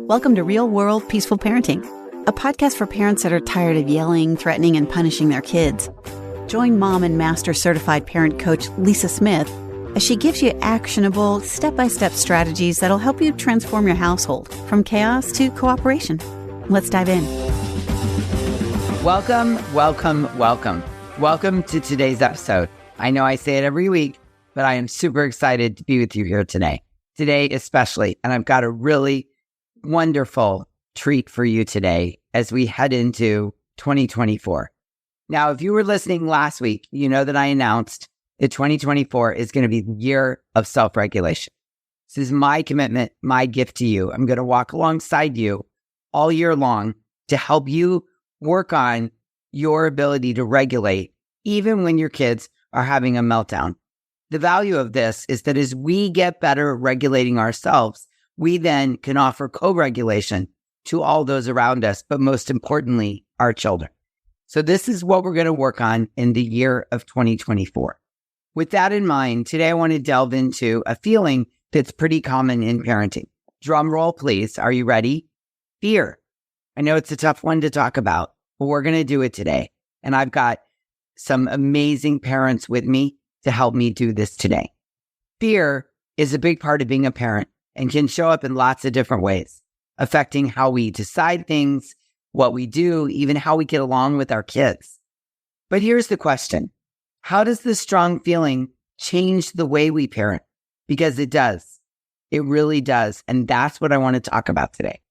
Welcome to Real World Peaceful Parenting, a podcast for parents that are tired of yelling, threatening, and punishing their kids. Join mom and master certified parent coach Lisa Smith as she gives you actionable, step-by-step strategies that'll help you transform your household from chaos to cooperation. Let's dive in. Welcome to today's episode. I know I say it every week, but I am super excited to be with you here today. Today especially, and I've got a really wonderful treat for you today as we head into 2024. Now, if you were listening last week, you know that I announced that 2024 is going to be the year of self-regulation. This is my commitment, my gift to you. I'm going to walk alongside you all year long to help you work on your ability to regulate even when your kids are having a meltdown. The value of this is that as we get better at regulating ourselves, we then can offer co-regulation to all those around us, but most importantly, our children. So this is what we're going to work on in the year of 2024. With that in mind, today I want to delve into a feeling that's pretty common in parenting. Drum roll, please. Are you ready? Fear. I know it's a tough one to talk about, but we're going to do it today. And I've got some amazing parents with me to help me do this today. Fear is a big part of being a parent and can show up in lots of different ways, affecting how we decide things, what we do, even how we get along with our kids. But here's the question. How does this strong feeling change the way we parent? Because it does. It really does. And that's what I want to talk about today.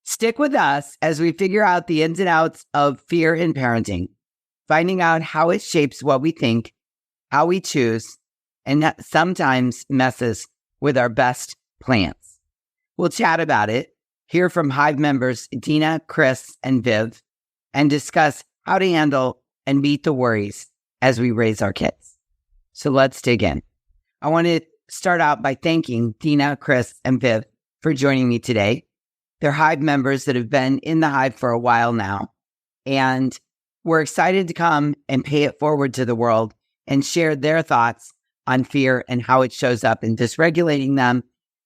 Stick with us as we figure out the ins and outs of fear in parenting, finding out how it shapes what we think, how we choose, and that sometimes messes with our best plans. We'll chat about it, hear from Hive members Dina, Kris, and Viv, and discuss how to handle and meet the worries as we raise our kids. So let's dig in. I want to start out by thanking Dina, Kris, and Viv for joining me today. They're Hive members that have been in the Hive for a while now, and we're excited to come and pay it forward to the world and share their thoughts on fear and how it shows up in dysregulating them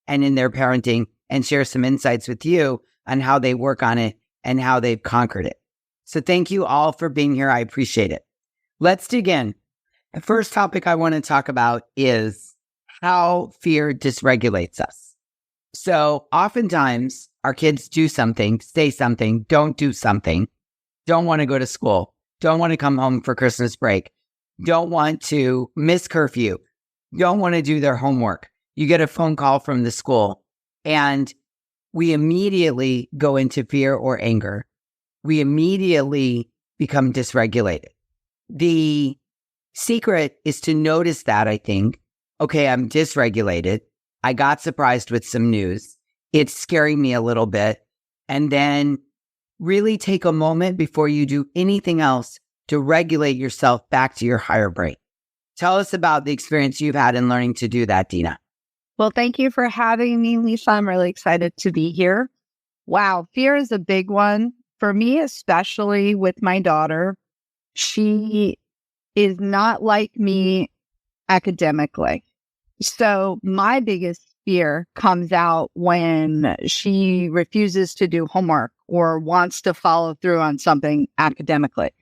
and in their parenting, and share some insights with you on how they work on it and how they've conquered it. So thank you all for being here. I appreciate it. Let's dig in. The first topic I want to talk about is how fear dysregulates us. So oftentimes our kids do something, say something, don't do something, don't want to go to school, don't want to come home for Christmas break, don't want to miss curfew, don't want to do their homework. You get a phone call from the school and we immediately go into fear or anger. We immediately become dysregulated. The secret is to notice that, I think. Okay, I'm dysregulated. I got surprised with some news. It's scaring me a little bit. And then really take a moment before you do anything else to regulate yourself back to your higher brain. Tell us about the experience you've had in learning to do that, Dina. Well, thank you for having me, Lisa. I'm really excited to be here. Wow, fear is a big one. For me, especially with my daughter, she is not like me academically. So my biggest fear comes out when she refuses to do homework or wants to follow through on something academically.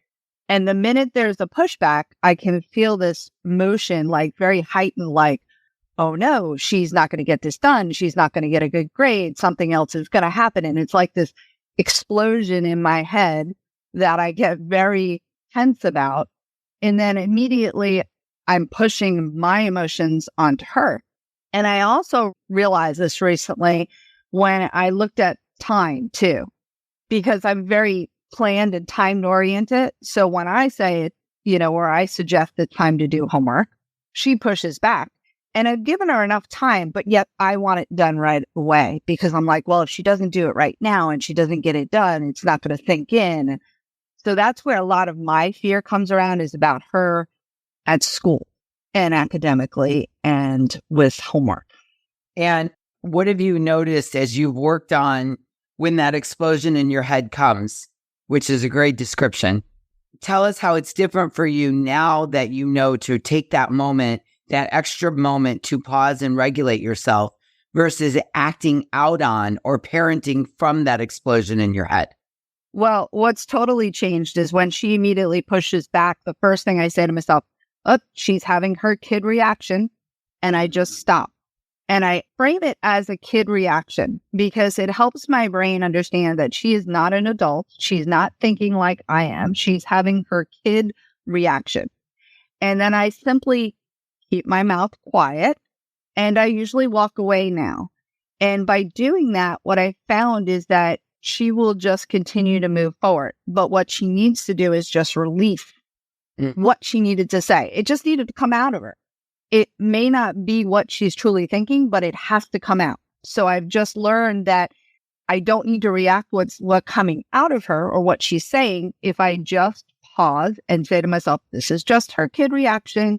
And the minute there's a pushback, I can feel this motion, like very heightened, like, oh no, she's not going to get this done. She's not going to get a good grade. Something else is going to happen. And it's like this explosion in my head that I get very tense about. And then immediately I'm pushing my emotions onto her. And I also realized this recently when I looked at time too, because I'm very planned and time oriented. So when I say it, or I suggest it's time to do homework, she pushes back. And I've given her enough time, but yet I want it done right away because I'm like, well, if she doesn't do it right now and she doesn't get it done, it's not going to sink in. So that's where a lot of my fear comes around, is about her at school and academically and with homework. And what have you noticed as you've worked on when that explosion in your head comes, which is a great description? Tell us how it's different for you now that you know to take that moment, that extra moment to pause and regulate yourself versus acting out on or parenting from that explosion in your head? Well, what's totally changed is when she immediately pushes back, the first thing I say to myself, oh, she's having her kid reaction. And I just stop. And I frame it as a kid reaction because it helps my brain understand that she is not an adult. She's not thinking like I am. She's having her kid reaction. And then I simply keep my mouth quiet and I usually walk away now. And by doing that, what I found is that she will just continue to move forward. But what she needs to do is just release what she needed to say. It just needed to come out of her. It may not be what she's truly thinking, but it has to come out. So I've just learned that I don't need to react what's coming out of her or what she's saying. If I just pause and say to myself, this is just her kid reaction,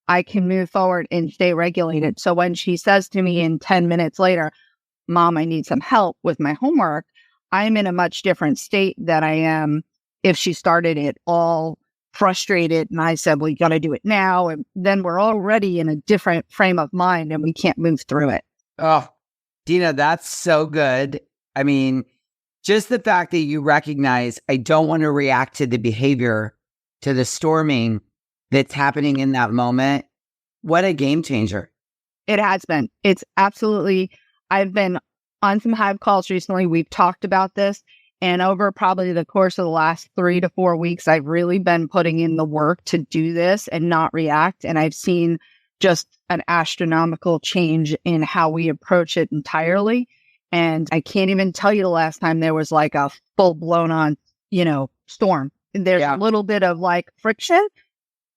I can move forward and stay regulated. So when she says to me in 10 minutes later, Mom, I need some help with my homework, I'm in a much different state than I am if she started it all frustrated and I said, well, you got to do it now. And then we're already in a different frame of mind and we can't move through it. Oh, Dina, that's so good. I mean, just the fact that you recognize I don't want to react to the behavior, to the storming that's happening in that moment. What a game changer. It has been. It's absolutely, I've been on some Hive calls recently. We've talked about this. And over probably the course of the last 3 to 4 weeks, I've really been putting in the work to do this and not react. And I've seen just an astronomical change in how we approach it entirely. And I can't even tell you the last time there was like a full blown on, storm. There's a little bit of like friction,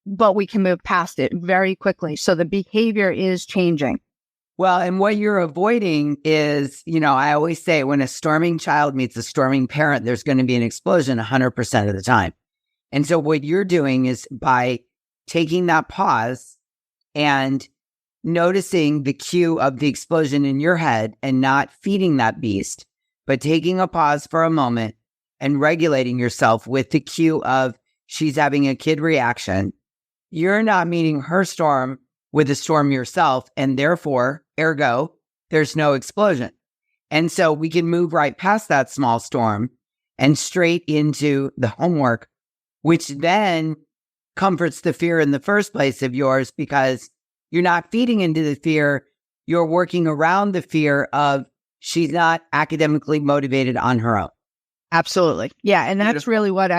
but we can move past it very quickly. So the behavior is changing. Well, and what you're avoiding is, I always say when a storming child meets a storming parent, there's going to be an explosion 100% of the time. And so what you're doing is by taking that pause and noticing the cue of the explosion in your head and not feeding that beast, but taking a pause for a moment and regulating yourself with the cue of she's having a kid reaction. You're not meeting her storm with a storm yourself, and therefore, ergo, there's no explosion. And so we can move right past that small storm and straight into the homework, which then comforts the fear in the first place of yours because you're not feeding into the fear. You're working around the fear of she's not academically motivated on her own. Absolutely. Yeah. And that's really what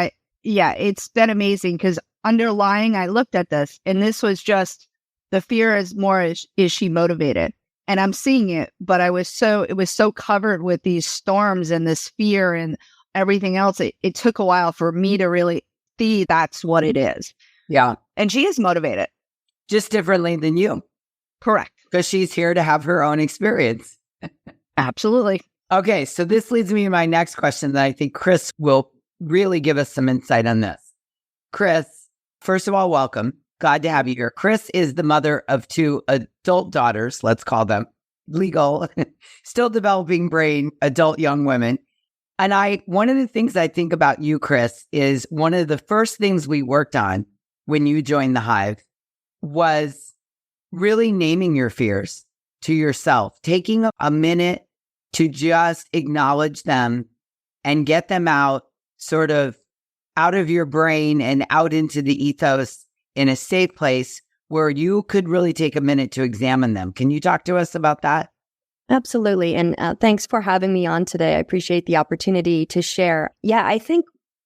it's been amazing because underlying, I looked at this and this was just, the fear is more, is she motivated? And I'm seeing it, but it was so covered with these storms and this fear and everything else. It took a while for me to really see that's what it is. Yeah. And she is motivated. Just differently than you. Correct. Because she's here to have her own experience. Absolutely. Okay. So this leads me to my next question that I think Kris will really give us some insight on this. Kris, first of all, welcome. Glad to have you here. Kris is the mother of 2 adult daughters, let's call them legal, still developing brain, adult young women. And one of the things I think about you, Kris, is one of the first things we worked on when you joined the Hive was really naming your fears to yourself, taking a minute to just acknowledge them and get them out, sort of out of your brain and out into the ethos in a safe place where you could really take a minute to examine them. Can you talk to us about that? Absolutely. And thanks for having me on today. I appreciate the opportunity to share. Yeah, I think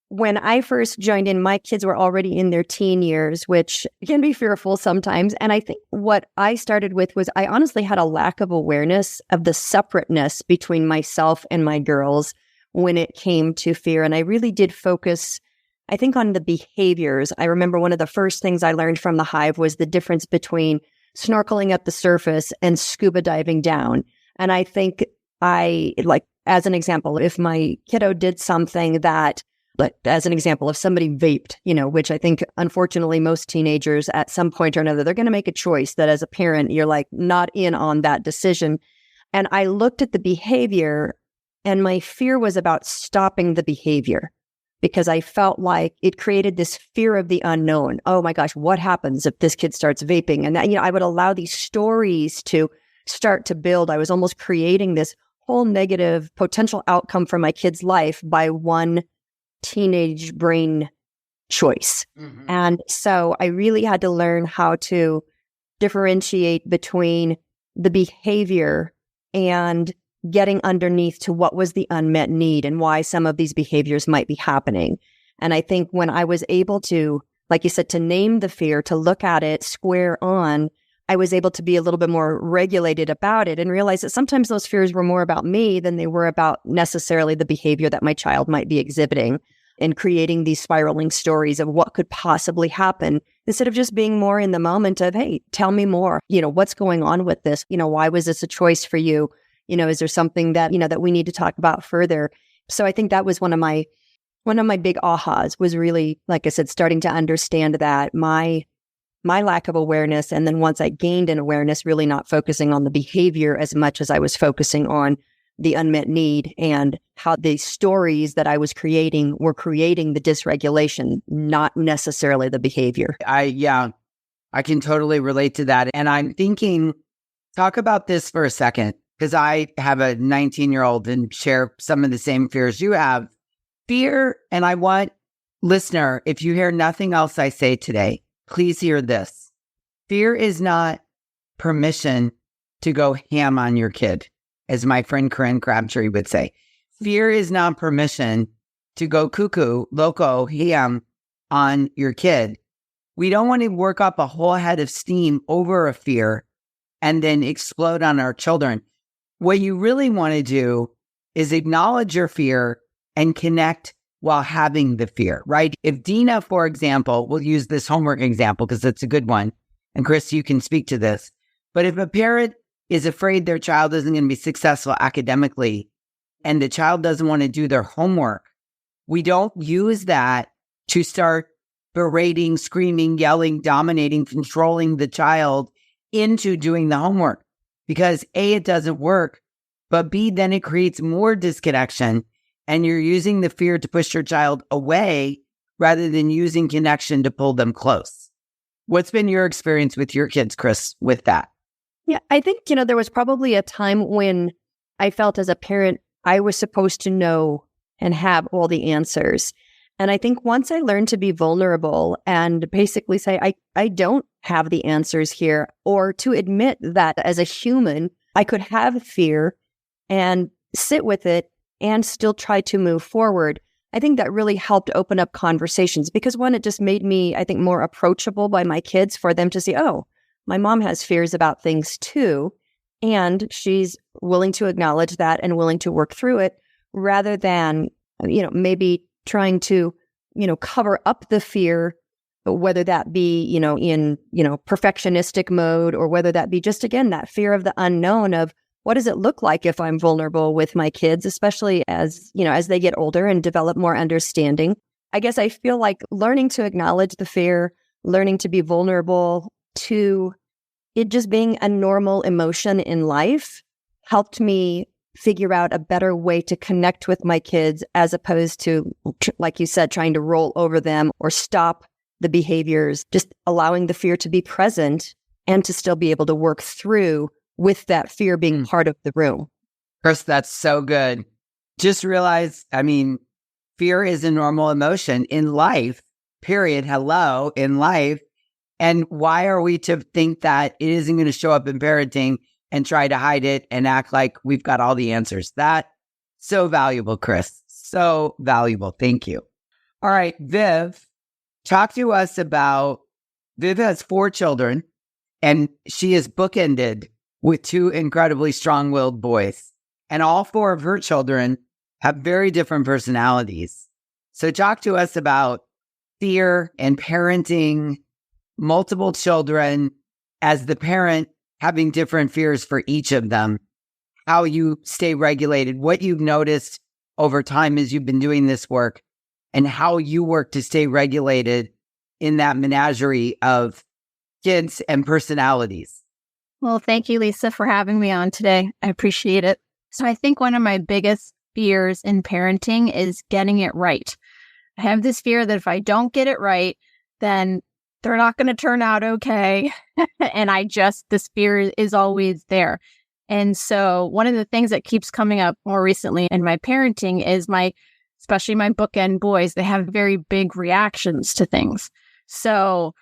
when I first joined in, my kids were already in their teen years, which can be fearful sometimes. And I think what I started with was I honestly had a lack of awareness of the separateness between myself and my girls when it came to fear. And I really did focus, I think, on the behaviors. I remember one of the first things I learned from the Hive was the difference between snorkeling at the surface and scuba diving down. And I think as an example, if my kiddo did something that, as an example, if somebody vaped, which I think, unfortunately, most teenagers at some point or another, they're going to make a choice that as a parent, you're like not in on that decision. And I looked at the behavior and my fear was about stopping the behavior because I felt like it created this fear of the unknown. Oh my gosh, what happens if this kid starts vaping? And that, I would allow these stories to start to build. I was almost creating this whole negative potential outcome for my kid's life by one teenage brain choice. And so I really had to learn how to differentiate between the behavior and getting underneath to what was the unmet need and why some of these behaviors might be happening. And I think when I was able to, like you said, to name the fear, to look at it square on, I was able to be a little bit more regulated about it and realize that sometimes those fears were more about me than they were about necessarily the behavior that my child might be exhibiting, and creating these spiraling stories of what could possibly happen instead of just being more in the moment of, hey, tell me more, what's going on with this? Why was this a choice for you? Is there something that, that we need to talk about further? So I think that was one of my big ahas, was really, like I said, starting to understand that my lack of awareness. And then once I gained an awareness, really not focusing on the behavior as much as I was focusing on the unmet need and how the stories that I was creating were creating the dysregulation, not necessarily the behavior. I can totally relate to that. And I'm thinking, talk about this for a second, because I have a 19-year-old and share some of the same fears you have. Fear, and I want, listener, if you hear nothing else I say today, please hear this. Fear is not permission to go ham on your kid, as my friend Corinne Crabtree would say. Fear is not permission to go cuckoo, loco, ham on your kid. We don't want to work up a whole head of steam over a fear and then explode on our children. What you really want to do is acknowledge your fear and connect while having the fear, right? If Dina, for example, we'll use this homework example because it's a good one, and Kris, you can speak to this. But if a parent is afraid their child isn't going to be successful academically and the child doesn't want to do their homework, we don't use that to start berating, screaming, yelling, dominating, controlling the child into doing the homework. Because A, it doesn't work, but B, then it creates more disconnection, and you're using the fear to push your child away rather than using connection to pull them close. What's been your experience with your kids, Kris, with that? Yeah, I think, there was probably a time when I felt as a parent, I was supposed to know and have all the answers. And I think once I learned to be vulnerable and basically say, I don't have the answers here, or to admit that as a human, I could have fear and sit with it and still try to move forward. I think that really helped open up conversations because, one, it just made me, I think, more approachable by my kids for them to see, oh, my mom has fears about things too. And she's willing to acknowledge that and willing to work through it rather than, maybe trying to, cover up the fear, whether that be, in, perfectionistic mode, or whether that be just, again, that fear of the unknown of what does it look like if I'm vulnerable with my kids, especially as they get older and develop more understanding. I guess I feel like learning to acknowledge the fear, learning to be vulnerable to it just being a normal emotion in life helped me figure out a better way to connect with my kids as opposed to, like you said, trying to roll over them or stop the behaviors, just allowing the fear to be present and to still be able to work through with that fear being part of the room. Kris, that's so good. Just realize, fear is a normal emotion in life, period. Hello, in life. And why are we to think that it isn't going to show up in parenting and try to hide it and act like we've got all the answers? That so valuable, Kris. So valuable. Thank you. All right, Viv, talk to us about, Viv has 4 children and she is bookended with 2 incredibly strong-willed boys. And all 4 of her children have very different personalities. So talk to us about fear and parenting multiple children as the parent having different fears for each of them, how you stay regulated, what you've noticed over time as you've been doing this work, and how you work to stay regulated in that menagerie of kids and personalities. Well, thank you, Lisa, for having me on today. I appreciate it. So I think one of my biggest fears in parenting is getting it right. I have this fear that if I don't get it right, then they're not going to turn out okay. And this fear is always there. And so one of the things that keeps coming up more recently in my parenting is especially my bookend boys, they have very big reactions to things. So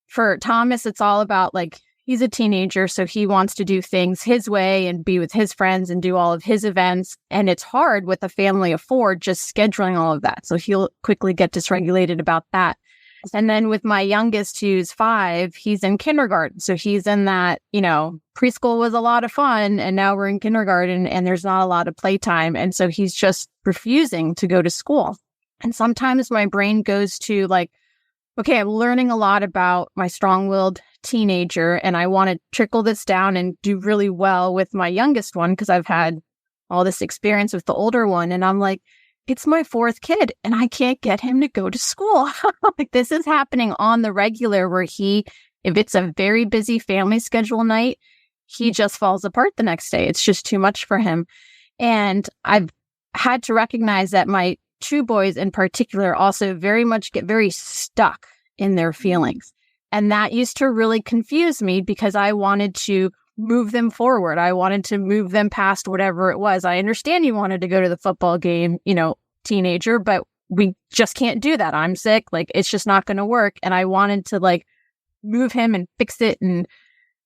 for Thomas, it's all about like, he's a teenager, so he wants to do things his way and be with his friends and do all of his events. And it's hard with a family of 4, just scheduling all of that. So he'll quickly get dysregulated about that. And then with my youngest, who's 5, he's in kindergarten. So he's in that, preschool was a lot of fun. And now we're in kindergarten and there's not a lot of playtime. And so he's just refusing to go to school. And sometimes my brain goes to like, okay, I'm learning a lot about my strong-willed teenager, and I want to trickle this down and do really well with my youngest one because I've had all this experience with the older one. And I'm like, it's my 4th kid, and I can't get him to go to school. Like, this is happening on the regular where if it's a very busy family schedule night, he just falls apart the next day. It's just too much for him. And I've had to recognize that my 2 boys in particular also very much get very stuck in their feelings. And that used to really confuse me because I wanted to move them forward. I wanted to move them past whatever it was. I understand you wanted to go to the football game, teenager, but we just can't do that. I'm sick. Like, it's just not going to work. And I wanted to like move him and fix it and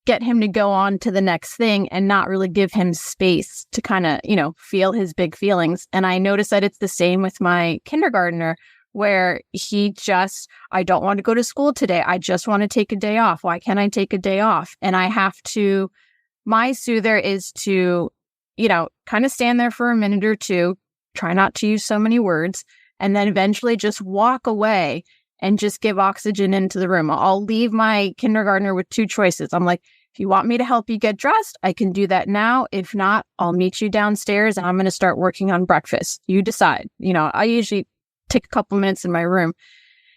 get him to go on to the next thing and not really give him space to kind of, feel his big feelings. And I noticed that it's the same with my kindergartner, where I don't want to go to school today. I just want to take a day off. Why can't I take a day off? And my soother is to, kind of stand there for a minute or two, try not to use so many words, and then eventually just walk away and just give oxygen into the room. I'll leave my kindergartner with 2 choices. I'm like, if you want me to help you get dressed, I can do that now. If not, I'll meet you downstairs and I'm going to start working on breakfast. You decide. I usually take a couple minutes in my room.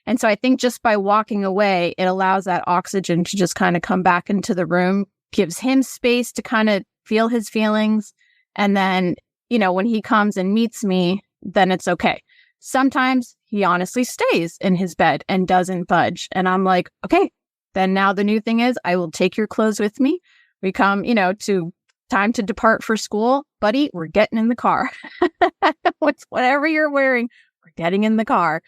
And so I think just by walking away, it allows that oxygen to just kind of come back into the room, gives him space to kind of feel his feelings. And then, when he comes and meets me, then it's okay. Sometimes he honestly stays in his bed and doesn't budge. And I'm like, okay, then now the new thing is I will take your clothes with me. We come, to time to depart for school. Buddy, we're getting in the car. Whatever you're wearing, we're getting in the car.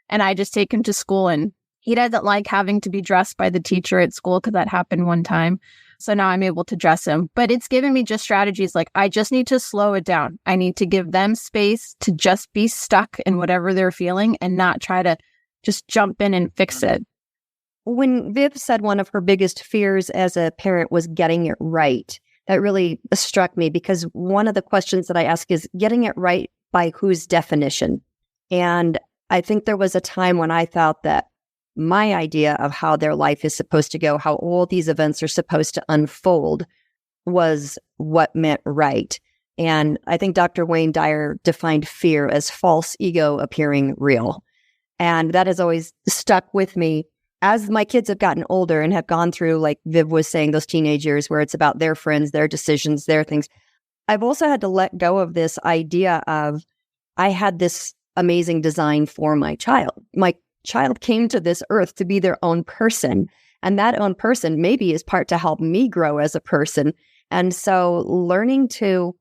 And I just take him to school, and he doesn't like having to be dressed by the teacher at school because that happened one time. So now I'm able to dress him. But it's given me just strategies like I just need to slow it down. I need to give them space to just be stuck in whatever they're feeling and not try to just jump in and fix it. When Viv said one of her biggest fears as a parent was getting it right, that really struck me because one of the questions that I ask is getting it right by whose definition? And I think there was a time when I thought that my idea of how their life is supposed to go, how all these events are supposed to unfold, was what meant right. And I think Dr. Wayne Dyer defined fear as false ego appearing real. And that has always stuck with me as my kids have gotten older and have gone through, like Viv was saying, those teenage years where it's about their friends, their decisions, their things. I've also had to let go of this idea of I had this amazing design for my child. My child came to this earth to be their own person. And that own person maybe is part to help me grow as a person. And so learning to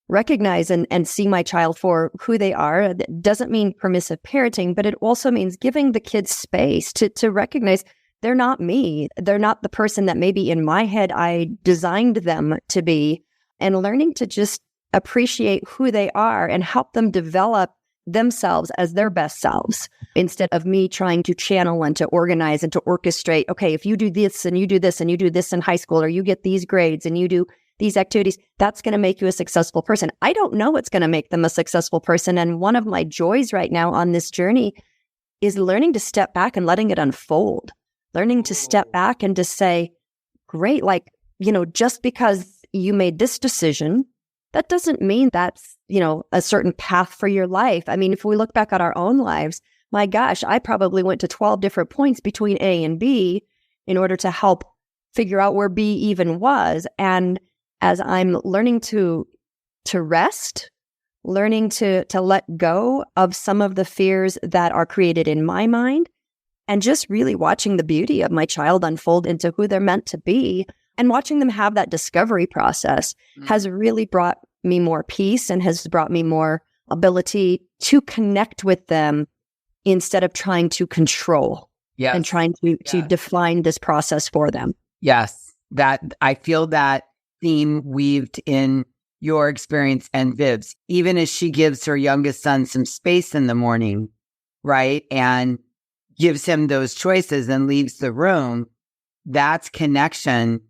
recognize and see my child for who they are doesn't mean permissive parenting, but it also means giving the kids space to recognize they're not me. They're not the person that maybe in my head I designed them to be, and learning to just appreciate who they are and help them develop themselves as their best selves instead of me trying to channel and to organize and to orchestrate. Okay, if you do this and you do this and you do this in high school, or you get these grades and you do these activities, that's going to make you a successful person. I don't know what's going to make them a successful person. And one of my joys right now on this journey is learning to step back and letting it unfold, learning to step back and to say, great, just because you made this decision, that doesn't mean that's, a certain path for your life. I mean, if we look back at our own lives, my gosh, I probably went to 12 different points between A and B in order to help figure out where B even was. And as I'm learning to rest, learning to let go of some of the fears that are created in my mind, and just really watching the beauty of my child unfold into who they're meant to be, And watching them have that discovery process has really brought me more peace and has brought me more ability to connect with them instead of trying to control and trying to define this process for them. Yes, that I feel that theme weaved in your experience and Viv's, even as she gives her youngest son some space in the morning, right? And gives him those choices and leaves the room. That's connection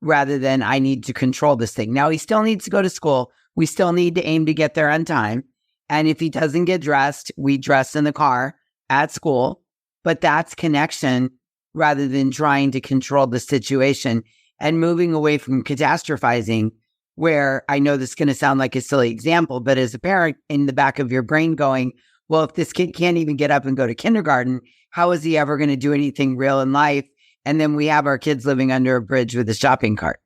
rather than I need to control this thing. Now, he still needs to go to school. We still need to aim to get there on time. And if he doesn't get dressed, we dress in the car at school. But that's connection rather than trying to control the situation and moving away from catastrophizing, where I know this is going to sound like a silly example, but as a parent in the back of your brain going, well, if this kid can't even get up and go to kindergarten, how is he ever going to do anything real in life? And then we have our kids living under a bridge with a shopping cart.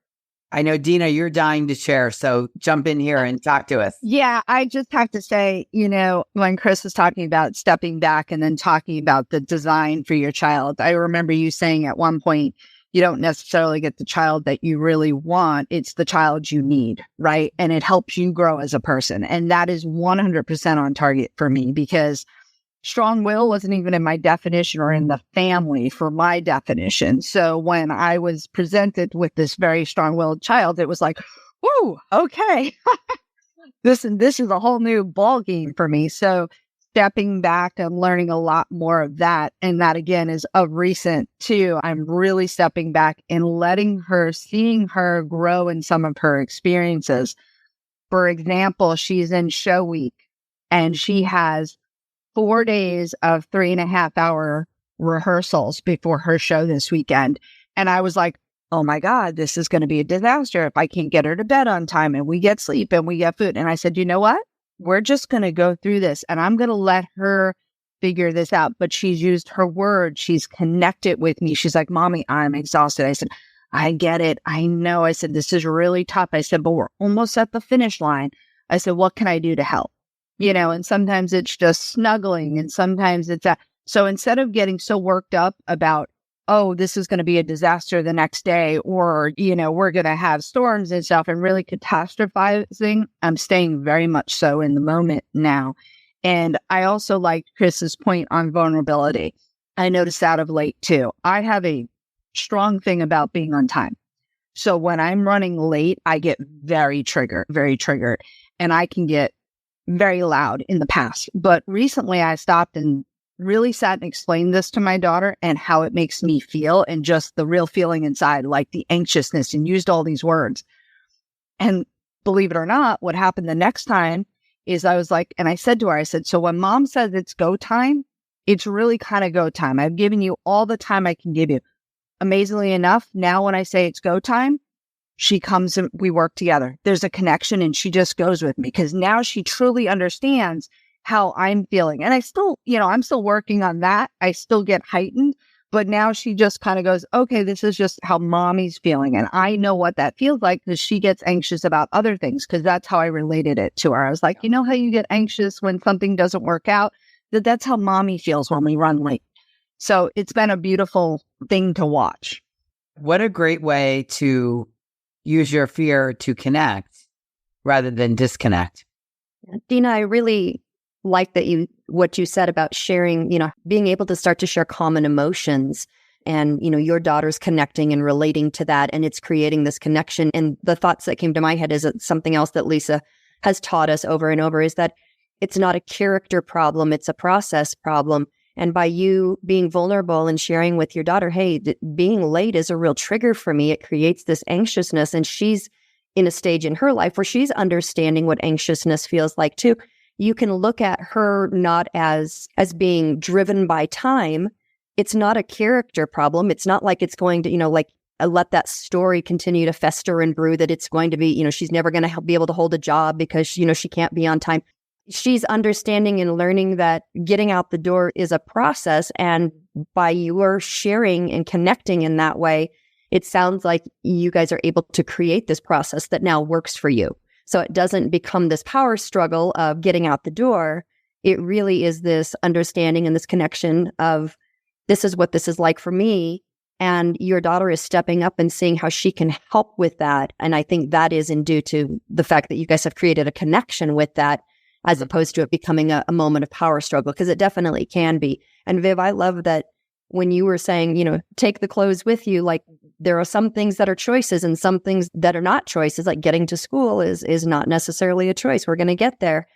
I know, Dina, you're dying to share, so jump in here and talk to us. Yeah, I just have to say, when Kris was talking about stepping back and then talking about the design for your child, I remember you saying at one point, you don't necessarily get the child that you really want. It's the child you need, right? And it helps you grow as a person. And that is 100% on target for me, because strong will wasn't even in my definition or in the family for my definition. So when I was presented with this very strong-willed child, it was like, whoo, okay. This is a whole new ball game for me. So stepping back and learning a lot more of that. And that, again, is of recent too. I'm really stepping back and seeing her grow in some of her experiences. For example, she's in show week and she has 4 days of 3.5-hour rehearsals before her show this weekend. And I was like, oh my God, this is going to be a disaster if I can't get her to bed on time and we get sleep and we get food. And I said, you know what? We're just going to go through this and I'm going to let her figure this out. But she's used her words. She's connected with me. She's like, Mommy, I'm exhausted. I said, I get it. I know. I said, this is really tough. I said, but we're almost at the finish line. I said, what can I do to help? And sometimes it's just snuggling and sometimes it's that. So instead of getting so worked up about, oh, this is going to be a disaster the next day, or, we're going to have storms and stuff and really catastrophizing, I'm staying very much so in the moment now. And I also liked Kris's point on vulnerability. I noticed that of late too. I have a strong thing about being on time. So when I'm running late, I get very triggered, and I can get very loud in the past. But recently I stopped and really sat and explained this to my daughter and how it makes me feel and just the real feeling inside, like the anxiousness, and used all these words. And believe it or not, what happened the next time is I was like, and I said to her, I said, so when Mom says it's go time, it's really kind of go time. I've given you all the time I can give you. Amazingly enough, now when I say it's go time, she comes and we work together. There's a connection and she just goes with me because now she truly understands how I'm feeling. And I still, I'm still working on that. I still get heightened, but now she just kind of goes, okay, this is just how Mommy's feeling. And I know what that feels like because she gets anxious about other things, because that's how I related it to her. I was like, you know how you get anxious when something doesn't work out? That's how Mommy feels when we run late. So it's been a beautiful thing to watch. What a great way to use your fear to connect rather than disconnect. Dina, I really like what you said about sharing, being able to start to share common emotions, and, your daughter's connecting and relating to that, and it's creating this connection. And the thoughts that came to my head is that something else that Lisa has taught us over and over is that it's not a character problem, it's a process problem. And by you being vulnerable and sharing with your daughter, hey, being late is a real trigger for me. It creates this anxiousness. And she's in a stage in her life where she's understanding what anxiousness feels like too. You can look at her not as being driven by time. It's not a character problem. It's not like it's going to, let that story continue to fester and brew, that it's going to be, she's never going to be able to hold a job because, she can't be on time. She's understanding and learning that getting out the door is a process. And by your sharing and connecting in that way, it sounds like you guys are able to create this process that now works for you. So it doesn't become this power struggle of getting out the door. It really is this understanding and this connection of, this is what this is like for me. And your daughter is stepping up and seeing how she can help with that. And I think that is in due to the fact that you guys have created a connection with that, as opposed to it becoming a moment of power struggle, because it definitely can be. And Viv, I love that when you were saying, take the clothes with you, like there are some things that are choices and some things that are not choices, like getting to school is not necessarily a choice. We're going to get there.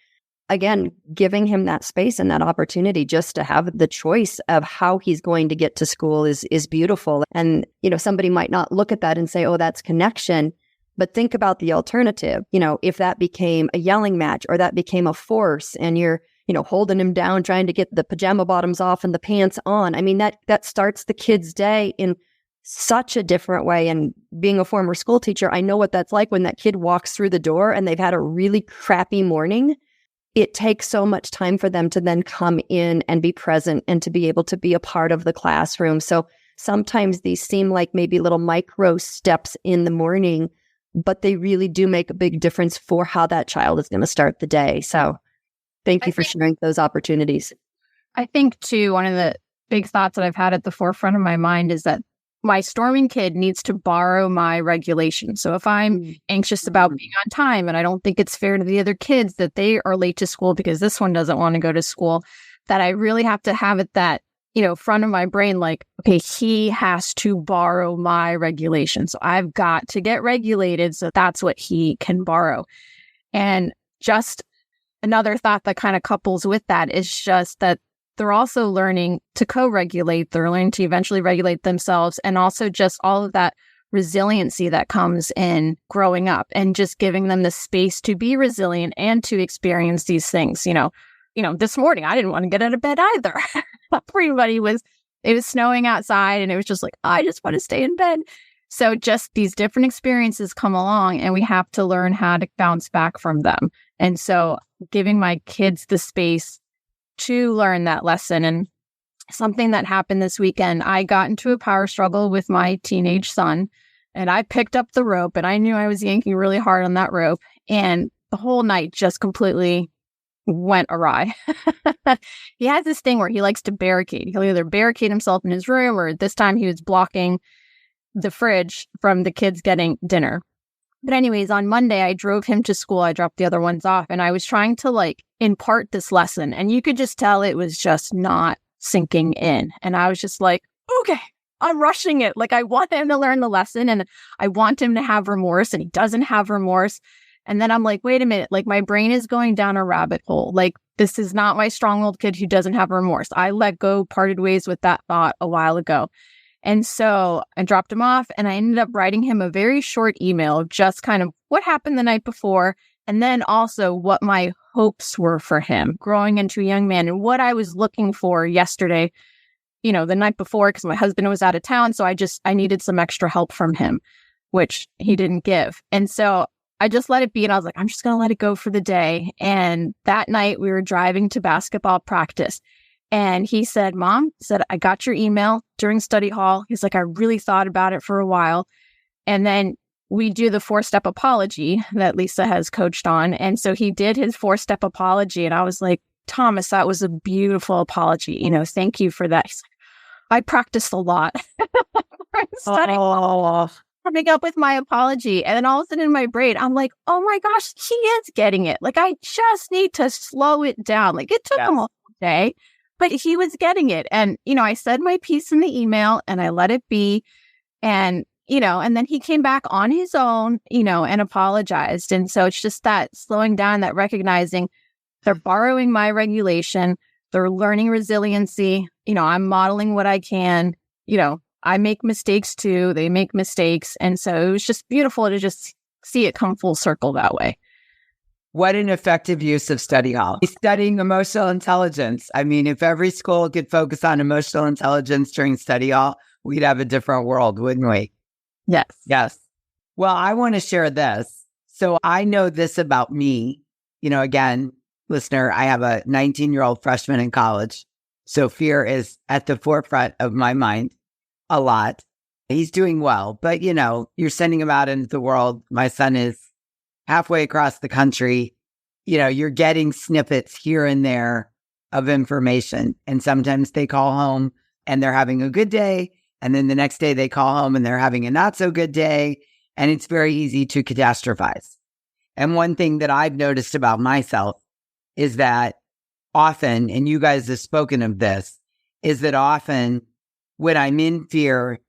Again, giving him that space and that opportunity just to have the choice of how he's going to get to school is beautiful. And, somebody might not look at that and say, oh, that's connection. But think about the alternative. If that became a yelling match or that became a force and you're, holding him down, trying to get the pajama bottoms off and the pants on. I mean, that starts the kid's day in such a different way. And being a former school teacher, I know what that's like when that kid walks through the door and they've had a really crappy morning. It takes so much time for them to then come in and be present and to be able to be a part of the classroom. So sometimes these seem like maybe little micro steps in the morning, but they really do make a big difference for how that child is going to start the day. So thank you for sharing those opportunities. I think, too, one of the big thoughts that I've had at the forefront of my mind is that my storming kid needs to borrow my regulation. So if I'm anxious about being on time and I don't think it's fair to the other kids that they are late to school because this one doesn't want to go to school, that I really have to have it that, front of my brain, like, okay, he has to borrow my regulation. So I've got to get regulated. So that's what he can borrow. And just another thought that kind of couples with that is just that they're also learning to co-regulate. They're learning to eventually regulate themselves, and also just all of that resiliency that comes in growing up and just giving them the space to be resilient and to experience these things. This morning I didn't want to get out of bed either. It was snowing outside and it was just like, I just want to stay in bed. So just these different experiences come along and we have to learn how to bounce back from them. And so giving my kids the space to learn that lesson. And something that happened this weekend, I got into a power struggle with my teenage son, and I picked up the rope and I knew I was yanking really hard on that rope. And the whole night just completely went awry. He has this thing where he likes to barricade. He'll either barricade himself in his room, or this time he was blocking the fridge from the kids getting dinner. But anyways, on Monday, I drove him to school. I dropped the other ones off, and I was trying to impart this lesson. And you could just tell it was just not sinking in. And I was just like, okay, I'm rushing it. I want him to learn the lesson and I want him to have remorse, and he doesn't have remorse. And then I'm like, wait a minute, my brain is going down a rabbit hole. This is not my strong-willed kid who doesn't have remorse. I let go, parted ways with that thought a while ago. And so I dropped him off, and I ended up writing him a very short email of just kind of what happened the night before, and then also what my hopes were for him growing into a young man and what I was looking for yesterday, the night before, because my husband was out of town. So I needed some extra help from him, which he didn't give. And so I just let it be. And I was like, I'm just going to let it go for the day. And that night we were driving to basketball practice. And he said, Mom, I got your email during study hall. He's like, I really thought about it for a while. And then we do the 4-step apology that Lisa has coached on. And so he did his 4-step apology. And I was like, Thomas, that was a beautiful apology. Thank you for that. He's like, I practiced a lot. Coming up with my apology. And then all of a sudden in my brain, I'm like, oh my gosh, he is getting it. I just need to slow it down. It took him a whole day. But he was getting it. And, I said my piece in the email and I let it be. And, and then he came back on his own, and apologized. And so it's just that slowing down, that recognizing they're borrowing my regulation. They're learning resiliency. I'm modeling what I can. I make mistakes too. They make mistakes. And so it was just beautiful to just see it come full circle that way. What an effective use of study hall. Studying emotional intelligence. I mean, if every school could focus on emotional intelligence during study hall, we'd have a different world, wouldn't we? Yes. Yes. Well, I want to share this. So I know this about me. Again, listener, I have a 19-year-old freshman in college. So fear is at the forefront of my mind a lot. He's doing well, but you're sending him out into the world. My son is halfway across the country. You're getting snippets here and there of information. And sometimes they call home and they're having a good day. And then the next day they call home and they're having a not so good day. And it's very easy to catastrophize. And one thing that I've noticed about myself is that often, and you guys have spoken of this, is that often when I'm in fear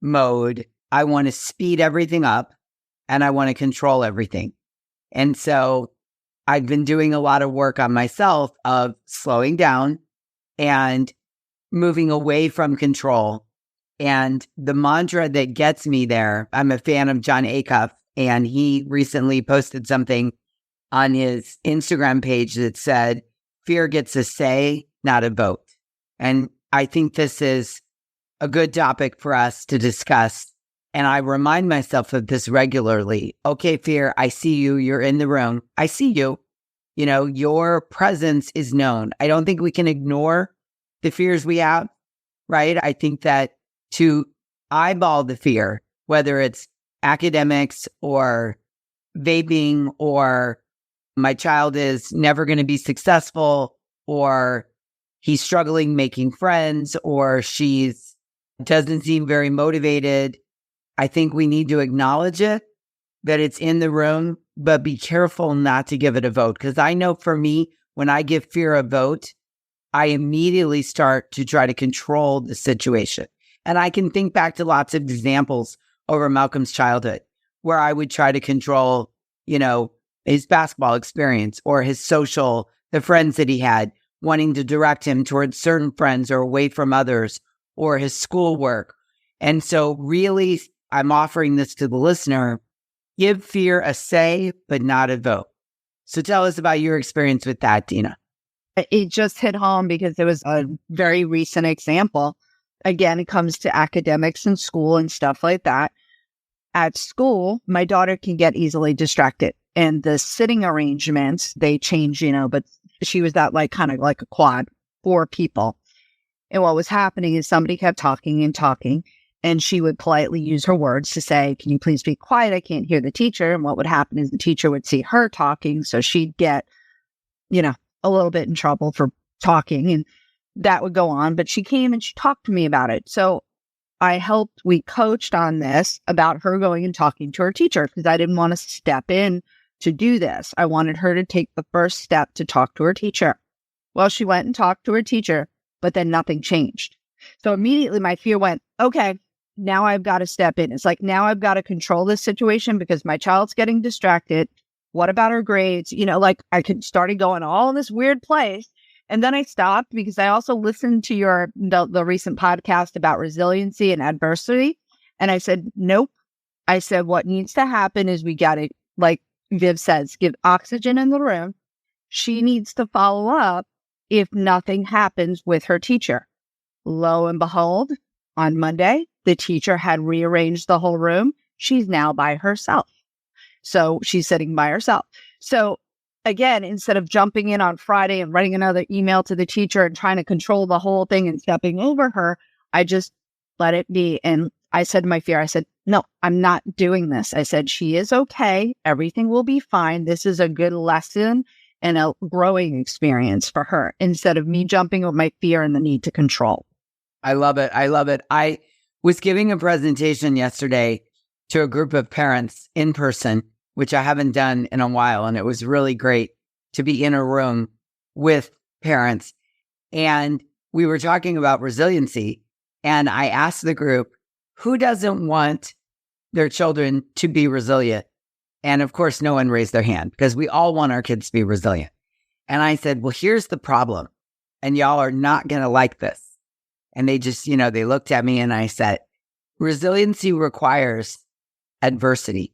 mode, I want to speed everything up and I want to control everything. And so I've been doing a lot of work on myself of slowing down and moving away from control. And the mantra that gets me there, I'm a fan of John Acuff, and he recently posted something on his Instagram page that said, fear gets a say, not a vote. And I think this is a good topic for us to discuss. And I remind myself of this regularly. Okay, fear, I see you. You're in the room. I see you. You know, your presence is known. I don't think we can ignore the fears we have, right? I think that to eyeball the fear, whether it's academics or vaping or my child is never going to be successful or he's struggling making friends or she's doesn't seem very motivated. I think we need to acknowledge it, that it's in the room, but be careful not to give it a vote. Because I know for me, when I give fear a vote, I immediately start to try to control the situation. And I can think back to lots of examples over Malcolm's childhood where I would try to control, you know, his basketball experience or his social, the friends that he had, wanting to direct him towards certain friends or away from others, or his schoolwork. And so really, I'm offering this to the listener, give fear a say, but not a vote. So tell us about your experience with that, Dina. It just hit home because it was a very recent example. Again, it comes to academics and school and stuff like that. At school, my daughter can get easily distracted. And the sitting arrangements, they change, you know, but she was that like kind of like a quad, 4 people. And what was happening is somebody kept talking and talking, and she would politely use her words to say, can you please be quiet? I can't hear the teacher. And what would happen is the teacher would see her talking. So she'd get, you know, a little bit in trouble for talking, and that would go on. But she came and she talked to me about it. So we coached on this about her going and talking to her teacher because I didn't want to step in to do this. I wanted her to take the first step to talk to her teacher. Well, she went and talked to her teacher, but then nothing changed. So immediately my fear went, okay, now I've got to step in. It's like, now I've got to control this situation because my child's getting distracted. What about her grades? You know, like I started going all in this weird place. And then I stopped because I also listened to the recent podcast about resiliency and adversity. And I said, nope. I said, what needs to happen is we got to, like Viv says, give oxygen in the room. She needs to follow up if nothing happens with her teacher. Lo and behold, on Monday, the teacher had rearranged the whole room. She's now by herself. So she's sitting by herself. So again, instead of jumping in on Friday and writing another email to the teacher and trying to control the whole thing and stepping over her, I just let it be. And I said to my fear, I said, no, I'm not doing this. I said, she is okay. Everything will be fine. This is a good lesson and a growing experience for her instead of me jumping with my fear and the need to control. I love it. I love it. I was giving a presentation yesterday to a group of parents in person, which I haven't done in a while. And it was really great to be in a room with parents. And we were talking about resiliency. And I asked the group, who doesn't want their children to be resilient? And of course, no one raised their hand because we all want our kids to be resilient. And I said, well, here's the problem. And y'all are not going to like this. And they just, they looked at me and I said, resiliency requires adversity.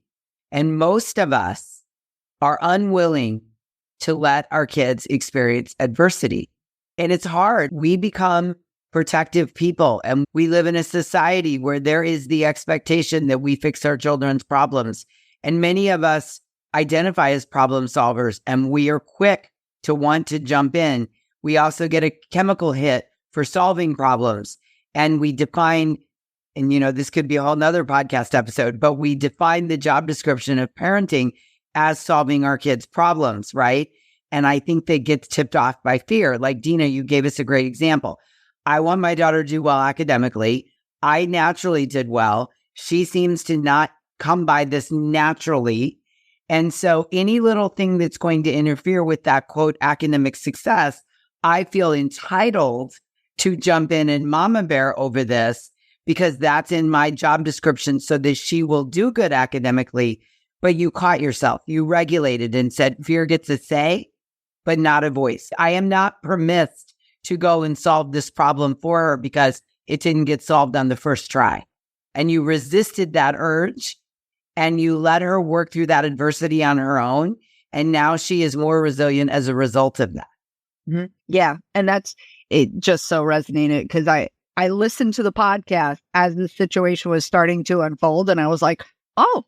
And most of us are unwilling to let our kids experience adversity. And it's hard. We become protective people, and we live in a society where there is the expectation that we fix our children's problems. And many of us identify as problem solvers, and we are quick to want to jump in. We also get a chemical hit for solving problems. And we define, and this could be a whole nother podcast episode, but we define the job description of parenting as solving our kids' problems, right? And I think that gets tipped off by fear. Like Dina, you gave us a great example. I want my daughter to do well academically. I naturally did well. She seems to not come by this naturally. And so any little thing that's going to interfere with that quote academic success, I feel entitled to jump in and mama bear over this because that's in my job description so that she will do good academically. But you caught yourself. You regulated and said fear gets a say, but not a voice. I am not permitted to go and solve this problem for her because it didn't get solved on the first try. And you resisted that urge and you let her work through that adversity on her own. And now she is more resilient as a result of that. Mm-hmm. Yeah. And it just so resonated because I listened to the podcast as the situation was starting to unfold. And I was like, oh,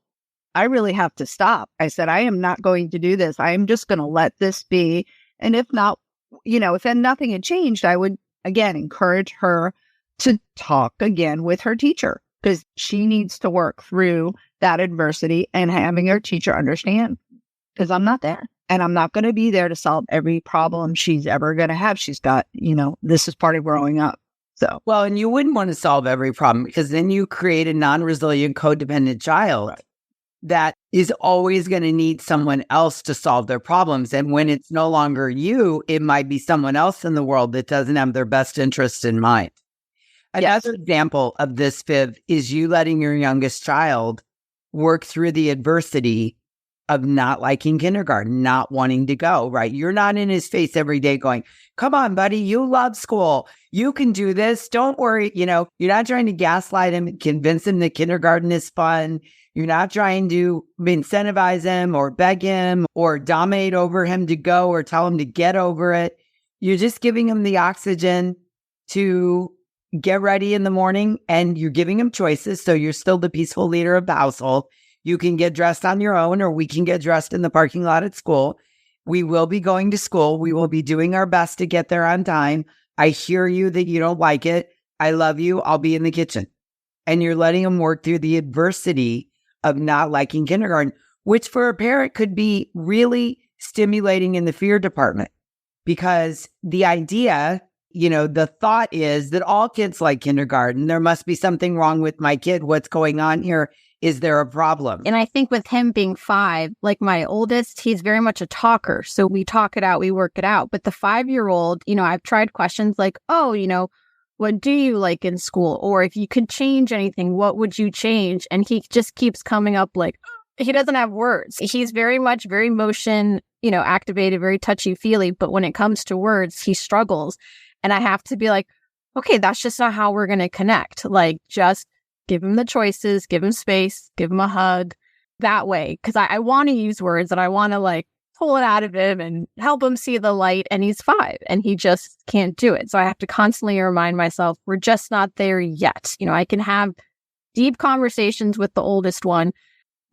I really have to stop. I said, I am not going to do this. I am just going to let this be. And if not, if then nothing had changed, I would, again, encourage her to talk again with her teacher because she needs to work through that adversity and having her teacher understand because I'm not there and I'm not going to be there to solve every problem she's ever going to have. She's got, this is part of growing up. So, well, and you wouldn't want to solve every problem because then you create a non-resilient, codependent child. Right. That is always going to need someone else to solve their problems. And when it's no longer you, it might be someone else in the world that doesn't have their best interest in mind. Another example of this, Viv, is you letting your youngest child work through the adversity of not liking kindergarten, not wanting to go, right? You're not in his face every day going, come on, buddy, you love school. You can do this. Don't worry. You're not trying to gaslight him and convince him that kindergarten is fun. You're not trying to incentivize him or beg him or dominate over him to go or tell him to get over it. You're just giving him the oxygen to get ready in the morning and you're giving him choices. So you're still the peaceful leader of the household. You can get dressed on your own or we can get dressed in the parking lot at school. We will be going to school. We will be doing our best to get there on time. I hear you that you don't like it. I love you. I'll be in the kitchen. And you're letting him work through the adversity of not liking kindergarten, which for a parent could be really stimulating in the fear department because the idea, the thought is that all kids like kindergarten. There must be something wrong with my kid. What's going on here? Is there a problem? And I think with him being 5, like my oldest, he's very much a talker. So we talk it out, we work it out. But the 5-year-old, I've tried questions like, oh, what do you like in school? Or if you could change anything, what would you change? And he just keeps coming up like, he doesn't have words. He's very motion, activated, very touchy-feely. But when it comes to words, he struggles. And I have to be like, okay, that's just not how we're going to connect. Like, just give him the choices, give him space, give him a hug that way. Because I want to use words and I want to pull it out of him and help him see the light. And he's 5 and he just can't do it. So I have to constantly remind myself, we're just not there yet. I can have deep conversations with the oldest one,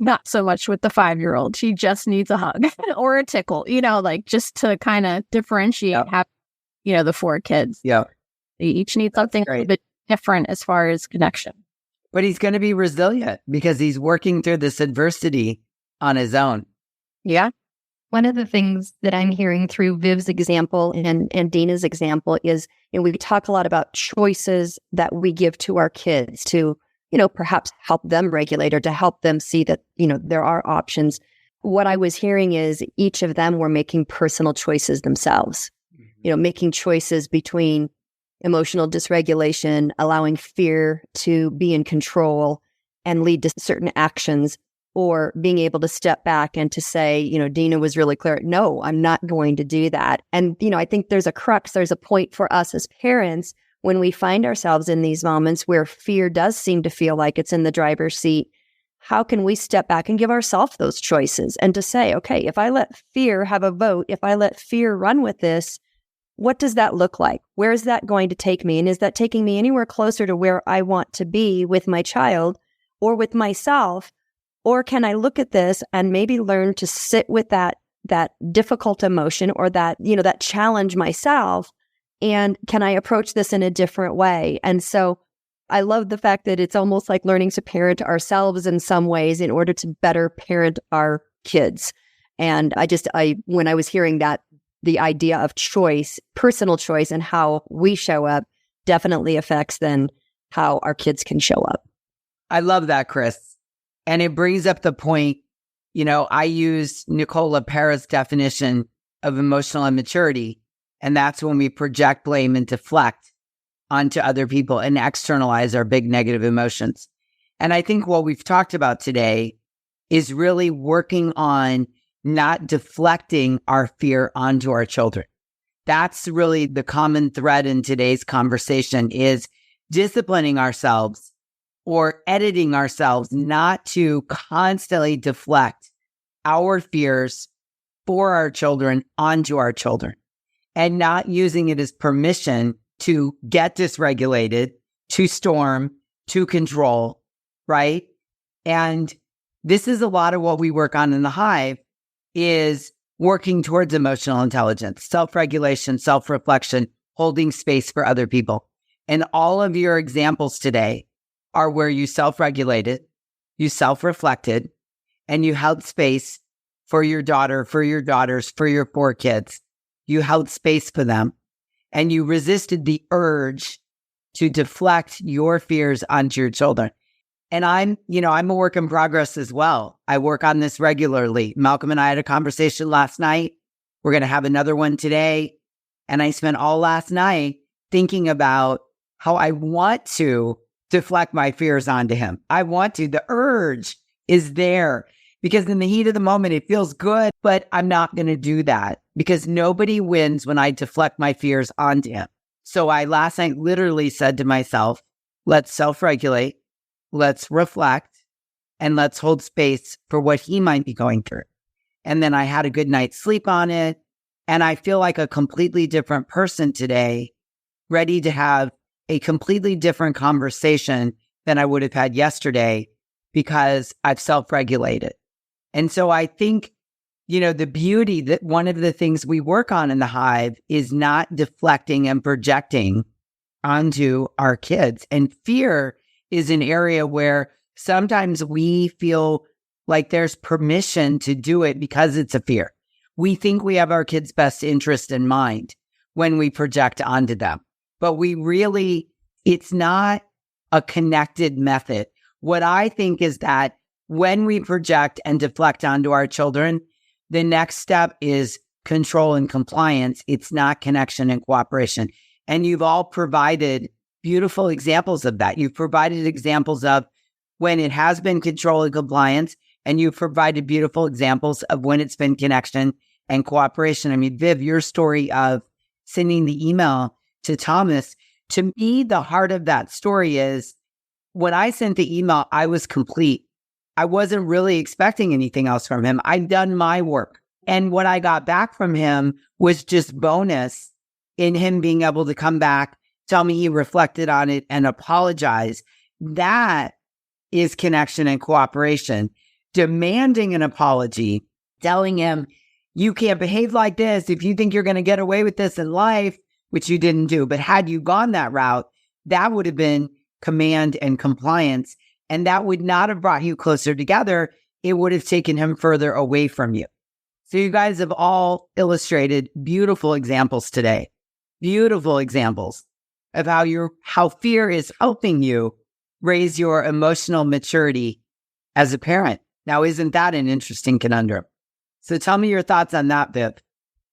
not so much with the 5-year-old. She just needs a hug or a tickle, just to kind of differentiate the 4 kids. Yeah. They each need something a little bit different as far as connection. But he's going to be resilient because he's working through this adversity on his own. Yeah. One of the things that I'm hearing through Viv's example and Dina's example is, we talk a lot about choices that we give to our kids to, perhaps help them regulate or to help them see that, there are options. What I was hearing is each of them were making personal choices themselves, making choices between emotional dysregulation, allowing fear to be in control and lead to certain actions, or being able to step back and to say, Dina was really clear, no, I'm not going to do that. And, I think there's a point for us as parents when we find ourselves in these moments where fear does seem to feel like it's in the driver's seat. How can we step back and give ourselves those choices and to say, okay, if I let fear have a vote, if I let fear run with this, what does that look like? Where is that going to take me? And is that taking me anywhere closer to where I want to be with my child or with myself? Or can I look at this and maybe learn to sit with that difficult emotion or that challenge myself? And can I approach this in a different way? And so I love the fact that it's almost like learning to parent ourselves in some ways in order to better parent our kids. And when I was hearing that, the idea of choice, personal choice, and how we show up definitely affects then how our kids can show up. I love that, Kris. And it brings up the point, I use Nicola Pera's definition of emotional immaturity. And that's when we project blame and deflect onto other people and externalize our big negative emotions. And I think what we've talked about today is really working on not deflecting our fear onto our children. That's really the common thread in today's conversation, is disciplining ourselves or editing ourselves not to constantly deflect our fears for our children onto our children, and not using it as permission to get dysregulated, to storm, to control, right? And this is a lot of what we work on in the Hive, is working towards emotional intelligence, self-regulation, self-reflection, holding space for other people. And all of your examples today are where you self-regulated, you self-reflected, and you held space for your daughter, for your daughters, for your 4 kids. You held space for them, and you resisted the urge to deflect your fears onto your children. And I'm a work in progress as well. I work on this regularly. Malcolm and I had a conversation last night. We're going to have another one today. And I spent all last night thinking about how I want to deflect my fears onto him. I want to. The urge is there because in the heat of the moment, it feels good, but I'm not going to do that because nobody wins when I deflect my fears onto him. So I last night literally said to myself, let's self-regulate. Let's reflect, and let's hold space for what he might be going through. And then I had a good night's sleep on it. And I feel like a completely different person today, ready to have a completely different conversation than I would have had yesterday because I've self-regulated. And so I think, the beauty that one of the things we work on in the Hive is not deflecting and projecting onto our kids. And fear is an area where sometimes we feel like there's permission to do it because it's a fear. We think we have our kids' best interest in mind when we project onto them, but it's not a connected method. What I think is that when we project and deflect onto our children, the next step is control and compliance. It's not connection and cooperation. And you've all provided beautiful examples of that. You've provided examples of when it has been control and compliance, and you've provided beautiful examples of when it's been connection and cooperation. I mean, Viv, your story of sending the email to Thomas, to me, the heart of that story is when I sent the email, I was complete. I wasn't really expecting anything else from him. I'd done my work. And what I got back from him was just bonus in him being able to come back, tell me he reflected on it and apologize. That is connection and cooperation. Demanding an apology, telling him, you can't behave like this if you think you're going to get away with this in life, which you didn't do. But had you gone that route, that would have been command and compliance. And that would not have brought you closer together. It would have taken him further away from you. So you guys have all illustrated beautiful examples today. Beautiful examples of how fear is helping you raise your emotional maturity as a parent. Now, isn't that an interesting conundrum? So tell me your thoughts on that, Viv.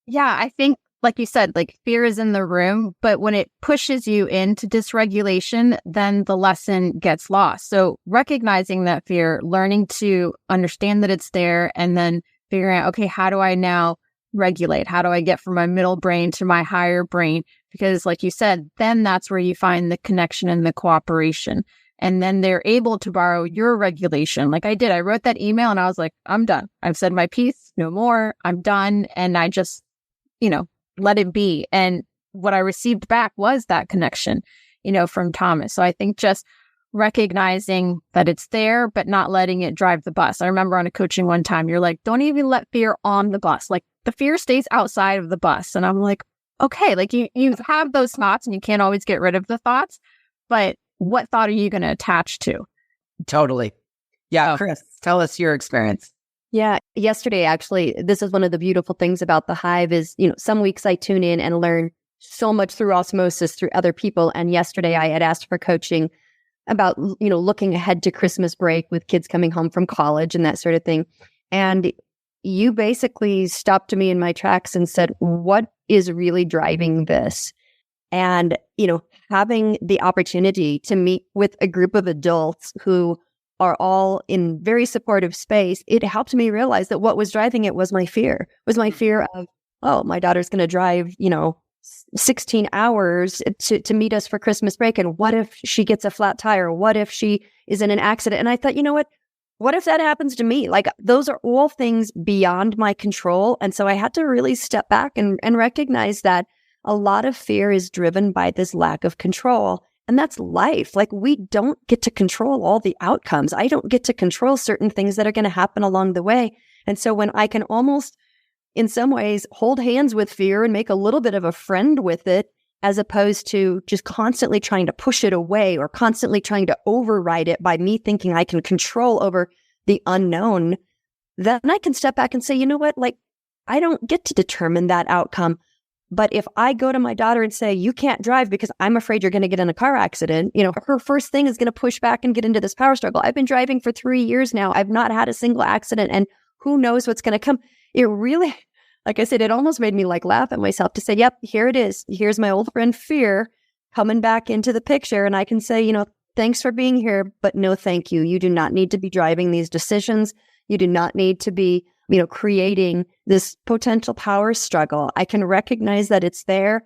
Yeah, I think, like you said, fear is in the room, but when it pushes you into dysregulation, then the lesson gets lost. So recognizing that fear, learning to understand that it's there, and then figuring out, okay, how do I now regulate? How do I get from my middle brain to my higher brain? Because like you said, then that's where you find the connection and the cooperation. And then they're able to borrow your regulation. Like I did, I wrote that email and I was like, I'm done. I've said my piece, no more. I'm done. And I just, let it be. And what I received back was that connection, from Thomas. So I think just recognizing that it's there, but not letting it drive the bus. I remember on a coaching one time, you're like, don't even let fear on the bus. Like the fear stays outside of the bus. And I'm like, okay, you have those thoughts and you can't always get rid of the thoughts, but what thought are you going to attach to? Totally. Yeah. Kris, tell us your experience. Yeah. Yesterday, actually, this is one of the beautiful things about the Hive is, some weeks I tune in and learn so much through osmosis through other people. And yesterday I had asked for coaching about, looking ahead to Christmas break with kids coming home from college and that sort of thing. And you basically stopped me in my tracks and said, what is really driving this? And, having the opportunity to meet with a group of adults who are all in very supportive space, it helped me realize that what was driving it was my fear, of, oh, my daughter's going to drive, 16 hours to meet us for Christmas break. And what if she gets a flat tire? What if she is in an accident? And I thought, what if that happens to me? Like, those are all things beyond my control. And so I had to really step back and recognize that a lot of fear is driven by this lack of control. And that's life. Like, we don't get to control all the outcomes. I don't get to control certain things that are going to happen along the way. And so when I can almost, in some ways, hold hands with fear and make a little bit of a friend with it, as opposed to just constantly trying to push it away or constantly trying to override it by me thinking I can control over the unknown, then I can step back and say, you know what, like, I don't get to determine that outcome. But if I go to my daughter and say, you can't drive because I'm afraid you're going to get in a car accident, her first thing is going to push back and get into this power struggle. I've been driving for 3 years now. I've not had a single accident, and who knows what's going to come. It really, like I said, it almost made me laugh at myself to say, yep, here it is. Here's my old friend fear coming back into the picture. And I can say, thanks for being here, but no, thank you. You do not need to be driving these decisions. You do not need to be, creating this potential power struggle. I can recognize that it's there,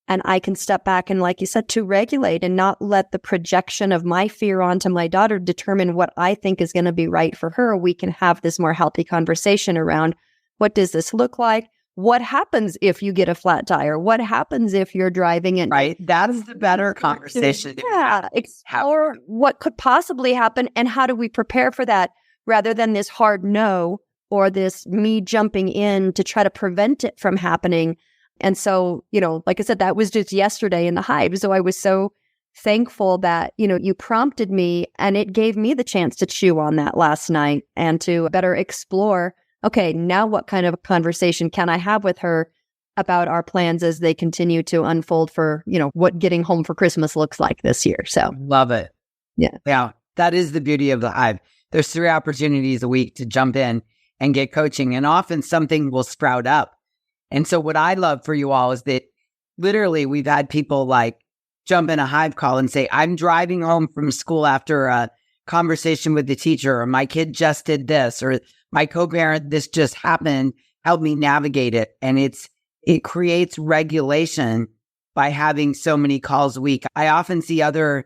and I can step back and, like you said, to regulate and not let the projection of my fear onto my daughter determine what I think is going to be right for her. We can have this more healthy conversation around, what does this look like? What happens if you get a flat tire? What happens if you're driving and right? That is the better conversation. Yeah, explore what could possibly happen and how do we prepare for that, rather than this hard no or this me jumping in to try to prevent it from happening. And so, like I said, that was just yesterday in the Hive. So I was so thankful that, you prompted me, and it gave me the chance to chew on that last night and to better explore, okay, now what kind of a conversation can I have with her about our plans as they continue to unfold for, what getting home for Christmas looks like this year. So love it. Yeah. Yeah. That is the beauty of the Hive. There's 3 opportunities a week to jump in and get coaching, and often something will sprout up. And so what I love for you all is that literally we've had people jump in a Hive call and say, I'm driving home from school after a conversation with the teacher, or my kid just did this, or my co-parent, this just happened, help me navigate it. And it creates regulation by having so many calls a week. I often see other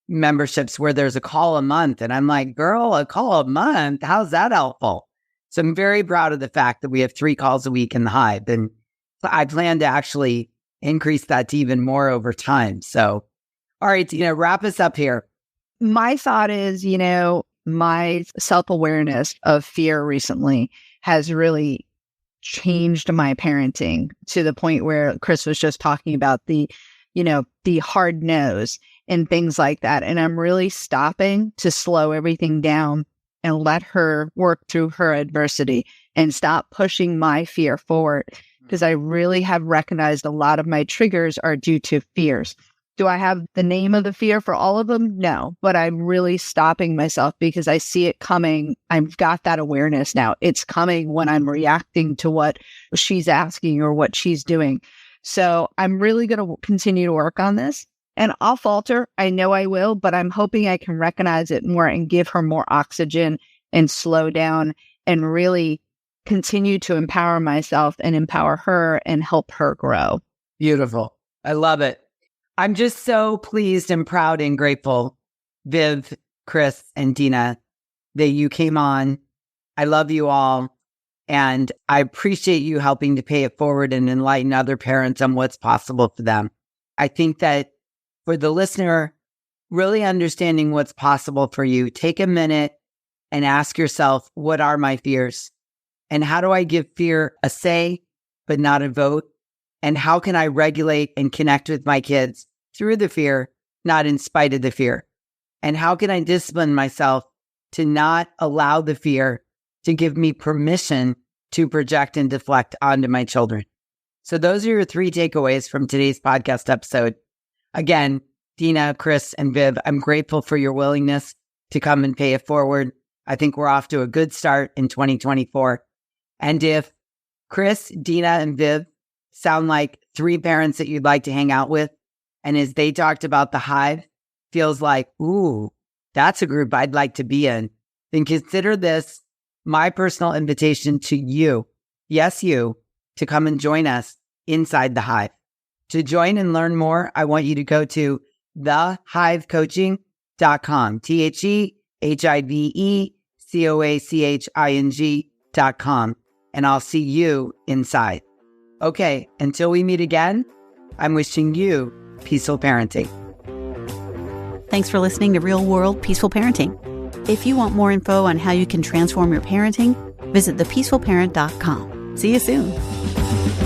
memberships where there's a call a month, and I'm like, girl, a call a month? How's that helpful? So I'm very proud of the fact that we have 3 calls a week in the Hive, and I plan to actually increase that to even more over time. So, all right, Dina, wrap us up here. My thought is, my self-awareness of fear recently has really changed my parenting to the point where Kris was just talking about the hard nose and things like that. And I'm really stopping to slow everything down and let her work through her adversity and stop pushing my fear forward, because I really have recognized a lot of my triggers are due to fears. Do I have the name of the fear for all of them? No, but I'm really stopping myself because I see it coming. I've got that awareness now. It's coming when I'm reacting to what she's asking or what she's doing. So I'm really going to continue to work on this, and I'll falter. I know I will, but I'm hoping I can recognize it more and give her more oxygen and slow down and really continue to empower myself and empower her and help her grow. Beautiful. I love it. I'm just so pleased and proud and grateful, Viv, Kris, and Dina, that you came on. I love you all. And I appreciate you helping to pay it forward and enlighten other parents on what's possible for them. I think that for the listener, really understanding what's possible for you, take a minute and ask yourself, what are my fears? And how do I give fear a say, but not a vote? And how can I regulate and connect with my kids through the fear, not in spite of the fear? And how can I discipline myself to not allow the fear to give me permission to project and deflect onto my children? So those are your 3 takeaways from today's podcast episode. Again, Dina, Kris, and Viv, I'm grateful for your willingness to come and pay it forward. I think we're off to a good start in 2024. And if Kris, Dina, and Viv sound like three parents that you'd like to hang out with, and as they talked about the Hive, feels like, ooh, that's a group I'd like to be in, then consider this my personal invitation to you, yes, you, to come and join us inside the Hive. To join and learn more, I want you to go to thehivecoaching.com, thehivecoaching.com, and I'll see you inside. Okay, until we meet again, I'm wishing you peaceful parenting. Thanks for listening to Real World Peaceful Parenting. If you want more info on how you can transform your parenting, visit thepeacefulparent.com. See you soon.